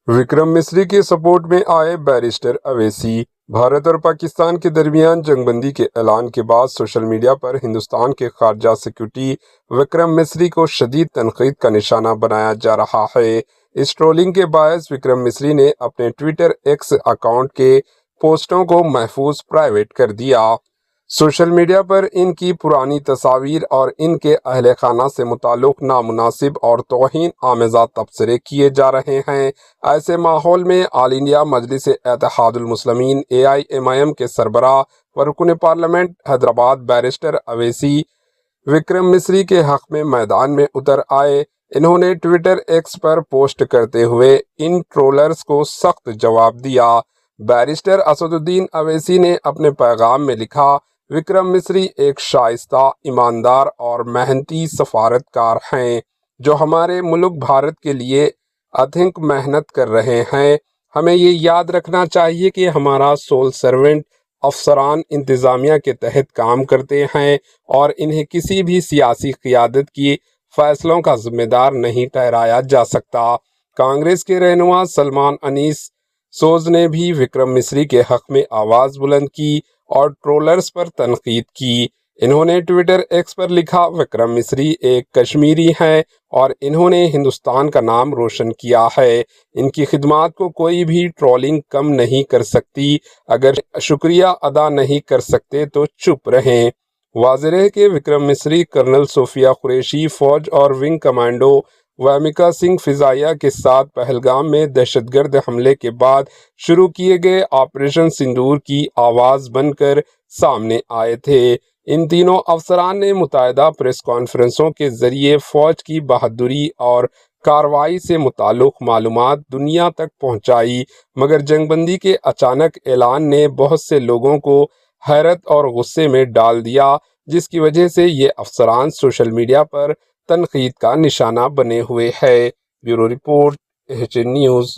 विक्रम मिस्री के सपोर्ट में आए बैरिस्टर अवैसी। भारत और पाकिस्तान के दरमियान जंगबंदी के ऐलान के बाद सोशल मीडिया पर हिंदुस्तान के खारजा सेक्रेटरी विक्रम मिस्री को शदीद तनकीद का निशाना बनाया जा रहा है। इस ट्रोलिंग के बायस विक्रम मिस्री ने अपने ट्विटर एक्स अकाउंट के पोस्टों को महफूज प्राइवेट कर दिया। सोशल मीडिया पर इनकी पुरानी तस्वीर और इनके अहले खाना से मुताल्लिक नामुनासिब और तौहीन आमेज़ा तबसरे किए जा रहे हैं। ऐसे माहौल में आल इंडिया मजलिस इत्तेहादुल मुस्लिमीन AIMIM के सरबराह व रुकन पार्लियामेंट हैदराबाद बैरिस्टर अवैसी विक्रम मिस्री के हक में मैदान में उतर आए। इन्होंने ट्विटर एक्स पर पोस्ट करते हुए इन ट्रोलर्स को सख्त जवाब दिया। बैरिस्टर असदुद्दीन अवैसी ने अपने पैगाम में लिखा, विक्रम मिस्री एक शाइस्ता, ईमानदार और मेहनती सफारतकार हैं जो हमारे मुल्क भारत के लिए अथक मेहनत कर रहे हैं। हमें ये याद रखना चाहिए कि हमारा सोल सर्वेंट अफसरान इंतज़ामिया के तहत काम करते हैं और इन्हें किसी भी सियासी क़ियादत की फैसलों का जिम्मेदार नहीं ठहराया जा सकता। कांग्रेस के रहनुमा सलमान अनीस सोज ने भी विक्रम मिस्री के हक में आवाज़ बुलंद की और ट्रोलर्स पर तनकीद की। इन्होंने ट्विटर एक्स पर लिखा, विक्रम मिस्री एक कश्मीरी हैं और इन्होंने हिंदुस्तान का नाम रोशन किया है। इनकी खिदमात को कोई भी ट्रोलिंग कम नहीं कर सकती। अगर शुक्रिया अदा नहीं कर सकते तो चुप रहें। वाज़ेह है कि विक्रम मिस्री कर्नल सोफिया कुरैशी फौज और विंग कमांडो वामिका सिंह फिजाइया के साथ पहलगाम में दहशतगर्द हमले के बाद शुरू किए गए ऑपरेशन सिंदूर की आवाज़ बनकर सामने आए थे। इन तीनों अफसरान ने मुताहिदा प्रेस कॉन्फ्रेंसों के जरिए फौज की बहादुरी और कार्रवाई से मुताल्लिक मालूमात दुनिया तक पहुंचाई, मगर जंगबंदी के अचानक ऐलान ने बहुत से लोगों को हैरत और गुस्से में डाल दिया, जिसकी वजह से ये अफसरान सोशल मीडिया पर तनकीद का निशाना बने हुए हैं। Bureau report, HN news.